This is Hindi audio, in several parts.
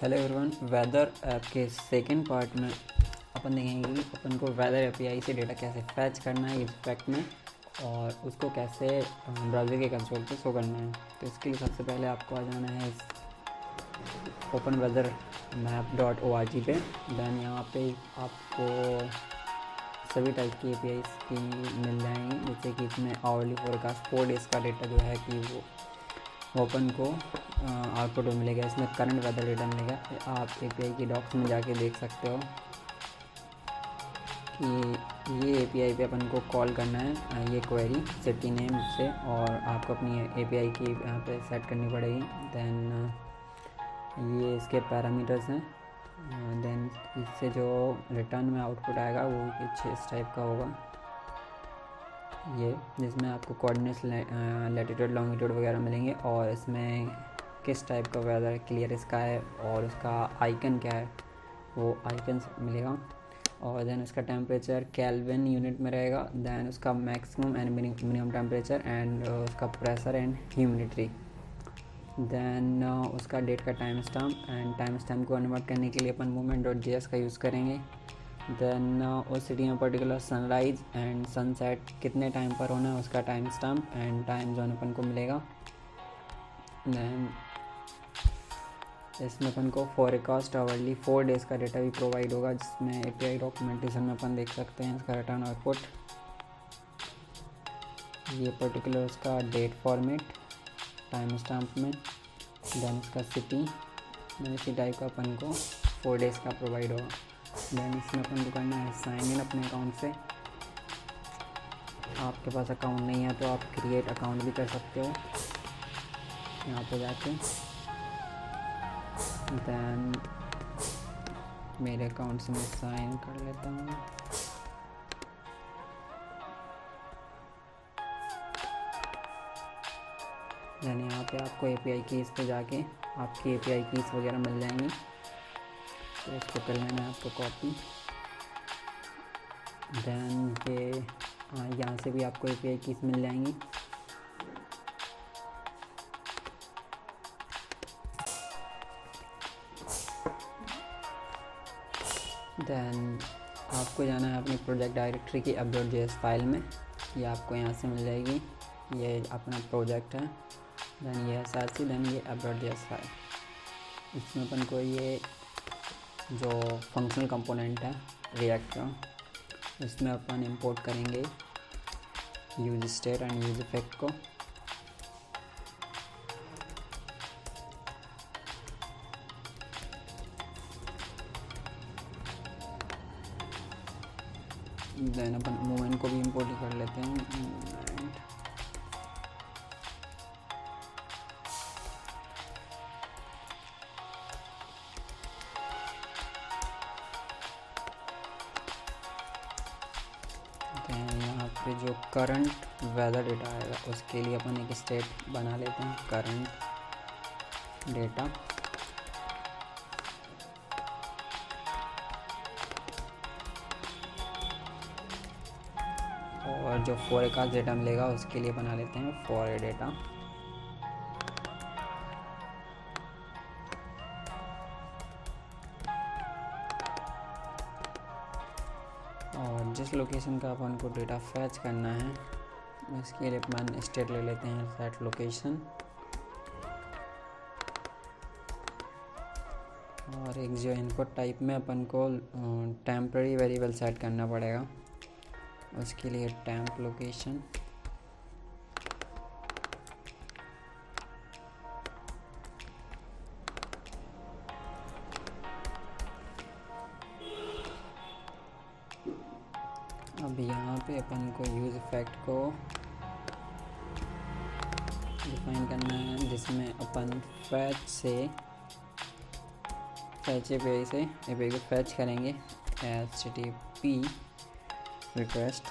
Hello everyone. वेदर ऐप के सेकंड पार्ट में अपन देखेंगे कि अपन को वेदर एपीआई से डेटा कैसे फैच करना है इफेक्ट में और उसको कैसे ब्राउज़र के कंसोल पे शो करना है। तो इसके लिए सबसे पहले आपको आ जाना है इस ओपन वेदर मैप.org पे। देन यहाँ पे आपको सभी टाइप की एपीआईज की मिल जाएंगी, जैसे कि इसमें आवरली फोरकास्ट 4 डेज़ का डेटा जो है कि वो ओपन को आउटपुट में मिलेगा। इसमें करंट वेदर डेटा मिलेगा। आप एपीआई की डॉक्स में जाके देख सकते हो कि ये एपीआई पे अपन को कॉल करना है ये क्वेरी सिटी नेम से, और आपको अपनी एपीआई की यहाँ पे सेट करनी पड़ेगी। देन ये इसके पैरामीटर्स हैं। देन इससे जो रिटर्न में आउटपुट आएगा वो कुछ इस टाइप का होगा, ये जिसमें आपको कोऑर्डिनेट्स लैटिट्यूड लॉन्गिट्यूड वगैरह मिलेंगे, और इसमें किस टाइप का वेदर है, क्लियर स्काई, और उसका आइकन क्या है वो आइकन मिलेगा। और देन उसका टेम्परेचर केल्विन यूनिट में रहेगा। देन उसका maximum and minimum temperature and उसका प्रेशर एंड ह्यूमिडिटी। देन उसका डेट का time stamp, and time stamp को कन्वर्ट करने के लिए अपन movement.js का यूज़ करेंगे। देन उस सिटी में पर्टिकुलर सनराइज एंड सनसेट कितने टाइम पर होना है उसका time stamp and time zone अपन को मिलेगा। देन इसमें अपन को फोरकास्ट आवरली 4 डेज़ का डेटा भी प्रोवाइड होगा, जिसमें एपीआई डॉक्यूमेंटेशन में अपन देख सकते हैं इसका रिटर्न आउटपुट। ये पर्टिकुलर उसका डेट फॉर्मेट टाइम स्टैम्प में। देन इसका सिटी इसी टाइप का अपन को 4 डेज़ का प्रोवाइड होगा। देन इसमें अपन को करना है साइन इन अपने अकाउंट से। आपके पास अकाउंट नहीं है तो आप क्रिएट अकाउंट भी कर सकते हो यहाँ पे जाके। देन मेरे अकाउंट से मैं साइन कर लेता हूँ। देन यहाँ पे आपको एपीआई कीज़ पे जाके आपकी एपीआई कीज़ वगैरह मिल जाएंगी, तो इसको कर लेना है आपको कॉपी। देन ये यहाँ से भी आपको एपीआई कीज़ मिल जाएंगी। देन आपको जाना है अपनी प्रोजेक्ट डायरेक्टरी की app.js फाइल में। ये आपको यहाँ से मिल जाएगी, ये अपना प्रोजेक्ट है। देन ये SRC, देन ये app.js फाइल। इसमें अपन को ये जो फंक्शनल कंपोनेंट है रिएक्ट का, इसमें अपन इंपोर्ट करेंगे use state and use effect को। देन अपन मूवमेंट को भी इंपोर्ट ही कर लेते हैं। मूवमेंट यहाँ पे जो करंट वेदर डेटा आएगा उसके लिए अपन एक स्टेट बना लेते हैं, करंट डेटा। और जो फोरकास्ट डेटा मिलेगा उसके लिए बना लेते हैं फॉर डेटा। और जिस लोकेशन का अपन को डेटा फैच करना है उसके लिए अपन स्टेट ले लेते हैं सेट लोकेशन, और एक जो इनपुट टाइप में अपन को टेम्पररी वेरिएबल सेट करना पड़ेगा, उसके लिए टेम्प लोकेशन। अब यहाँ पे अपन को यूज इफेक्ट को डिफाइन करना है, जिसमें अपन फैच से फैच एपीआई से एपीआई को फैच करेंगे HTTP रिक्वेस्ट।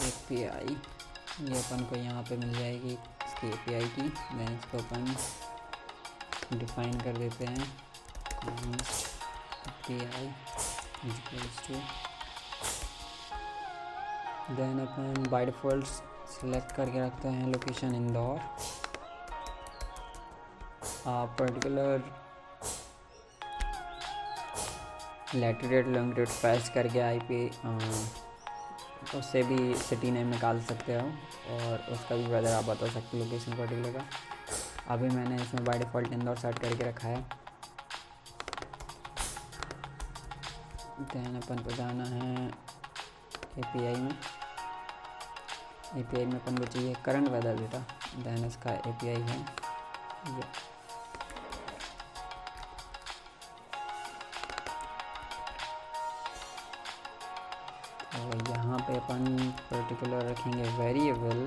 एपीआई ये अपन को यहाँ पे मिल जाएगी इसकी एपीआई की। देन इसको अपन डिफाइन कर देते हैं API इक्वल्स टू। देन अपन बाय डिफ़ॉल्ट सेलेक्ट करके रखते हैं लोकेशन इंदौर। आप पर्टिकुलर लैटिट्यूड लॉन्गिट्यूड फैच करके आईपी उससे भी सिटी नेम निकाल सकते हो और उसका भी वेदर आप बता सकते हो लोकेशन पर्टिकुलर का। अभी मैंने इसमें बाय डिफ़ॉल्ट इंदौर सेट करके रखा है। दैन अपन को जाना है एपीआई में। एपीआई में अपन को चाहिए करंट वेदर डेटा, दैन इसका एपीआई है ये। तो यहाँ पे अपन पर्टिकुलर रखेंगे variable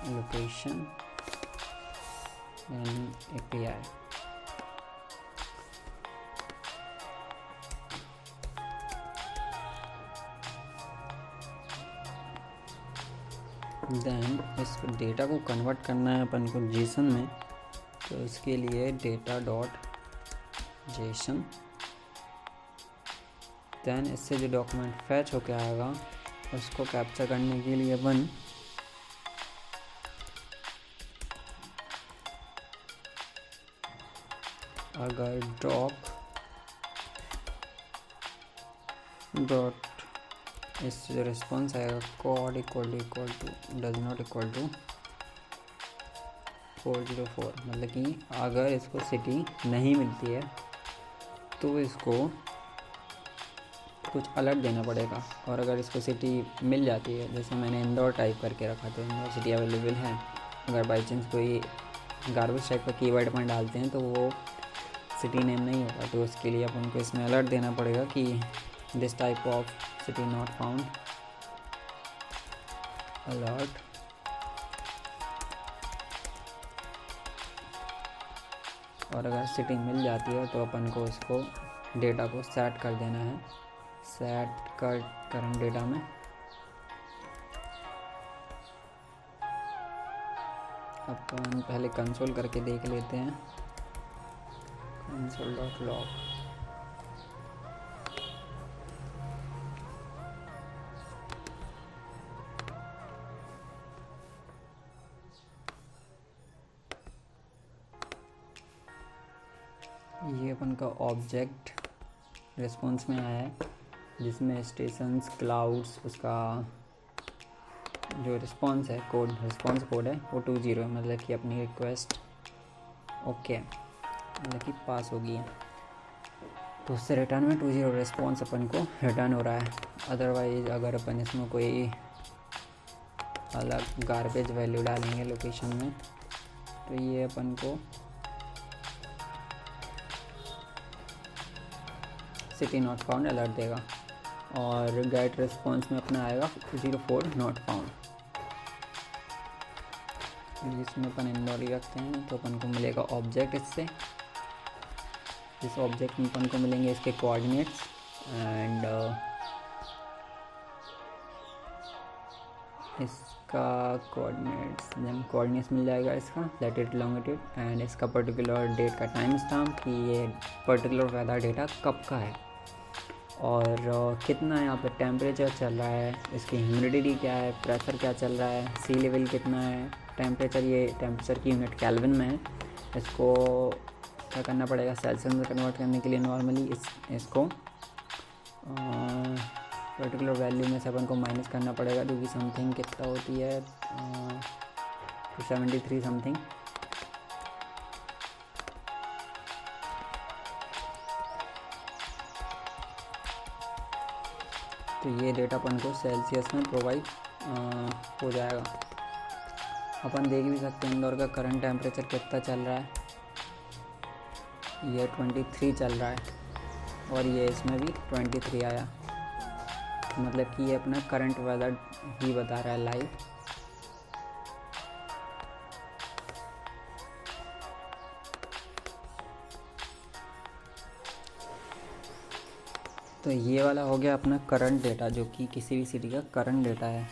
location then API. Then इस डेटा को कन्वर्ट करना है अपन को जेसन में, तो इसके लिए डेटा डॉट जेसन। देन इससे जो डॉक्यूमेंट फैच होके आएगा उसको कैप्चर करने के लिए अपन अगर डॉट इससे जो रिस्पॉन्स आएगा code equal to does not equal to 404, मतलब कि अगर इसको सिटी नहीं मिलती है तो इसको कुछ अलर्ट देना पड़ेगा, और अगर इसको सिटी मिल जाती है, जैसे मैंने इंदौर टाइप करके रखा था, इंदौर सिटी अवेलेबल है, अगर बाई चांस कोई गार्बेज टाइप का कीवर्ड में डालते हैं तो वो सिटी नेम नहीं होगा, तो उसके लिए अपन को इसमें अलर्ट देना पड़ेगा कि this type of city not found, alert. और अगर सिटी मिल जाती है तो अपन को उसको डेटा को सेट कर देना है, सेट कर करंट डेटा में। अपन पहले कंसोल करके देख लेते हैं, console.log। ये अपन का ऑब्जेक्ट रिस्पॉन्स में आया है, जिसमें स्टेशंस क्लाउड्स उसका जो रिस्पॉन्स है कोड, रिस्पॉन्स कोड है वो 20 है, मतलब कि अपनी रिक्वेस्ट ओके मतलब कि पास होगी है, तो उससे रिटर्न में 20 रिस्पॉन्स अपन को रिटर्न हो रहा है। अदरवाइज अगर अपन इसमें कोई अलग गार्बेज वैल्यू डालेंगे लोकेशन में तो ये अपन को सिटी नॉट फाउंड अलर्ट देगा, और गेट रिस्पॉन्स में अपना आएगा 04 नॉट फाउंड। इसमें अपन इंदौर ही रखते हैं तो अपन को मिलेगा ऑब्जेक्ट इससे। इस ऑब्जेक्ट में अपन को मिलेंगे इसके कोऑर्डिनेट्स एंड इसका कोऑर्डिनेट्स मिल जाएगा, इसका लैटिट्यूड लॉन्गिट्यूड एंड इसका पर्टिकुलर डेट का टाइम स्टैम्प कि ये पर्टिकुलर वेदर डेटा कब का है, और कितना यहाँ पे टेम्परेचर चल रहा है, इसकी ह्यूमिडिटी क्या है, प्रेशर क्या चल रहा है, सी लेवल कितना है, टेम्परेचर, ये टेम्परेचर की यूनिट केल्विन में है। इसको क्या करना पड़ेगा, सेल्सियस में कन्वर्ट करने के लिए नॉर्मली इसको पर्टिकुलर वैल्यू में से अपन को माइनस करना पड़ेगा, जो कि समथिंग कितना होती है 273 समथिंग। तो ये डेटा अपन को सेल्सियस में प्रोवाइड हो जाएगा। अपन देख भी सकते हैं इंदौर का करंट टेम्परेचर कितना चल रहा है, ये 23 चल रहा है, और ये इसमें भी 23 आया, मतलब कि ये अपना करंट वेदर ही बता रहा है लाइव। तो ये वाला हो गया अपना करंट डेटा, जो कि किसी भी सिटी का करंट डेटा है।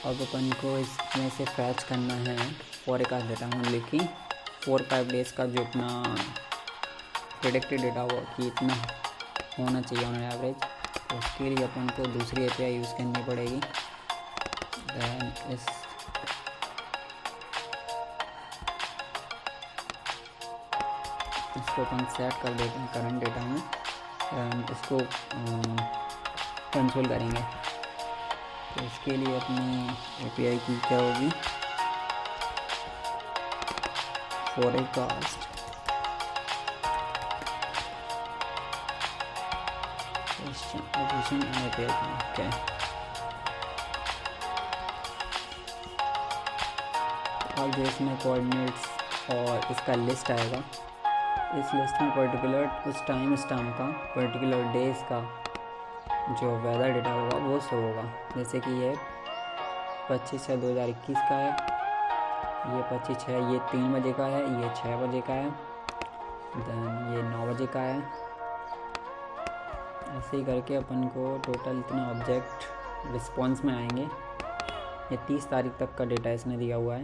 अब अपन को इसमें से फैच करना है फोरकास्ट डेटा, मतलब कि 4-5 डेज़ का जो अपना प्रेडिक्टेड डेटा हुआ कि इतना होना चाहिए ऑन एवरेज, तो उसके लिए अपन को दूसरी एपीआई यूज़ करनी पड़ेगी। दैन इसको अपन सेट कर देते हैं करंट डेटा में, एंड इसको कंसोल करेंगे। तो इसके लिए अपनी एपीआई की क्या होगी, forecast position and API. Okay, अब जो इसमें कोऑर्डिनेट्स और इसका लिस्ट आएगा, इस लिस्ट में पर्टिकुलर उस टाइम स्टैम्प का, पर्टिकुलर डेज का जो वेदर डेटा होगा वो शो होगा। जैसे कि ये 25/6/2021 का है, ये 25/6 ये 3 बजे का है, ये 6 बजे का है, दैन ये 9 बजे का है। ऐसे ही करके अपन को टोटल इतने ऑब्जेक्ट रिस्पॉन्स में आएंगे। ये 30 तारीख तक का डेटा इसने दिया हुआ है,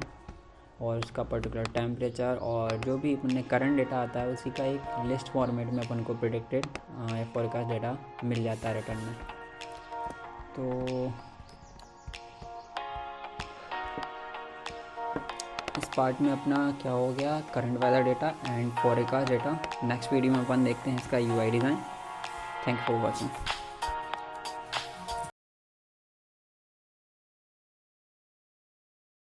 और उसका पर्टिकुलर टेम्परेचर और जो भी अपने करंट डेटा आता है उसी का एक लिस्ट फॉर्मेट में अपन को प्रेडिक्टेड फोरकास्ट डेटा मिल जाता है रिटर्न में। तो इस पार्ट में अपना क्या हो गया, current weather data and forecast data. Next video में अपन देखते हैं इसका UI design. Thank you for watching.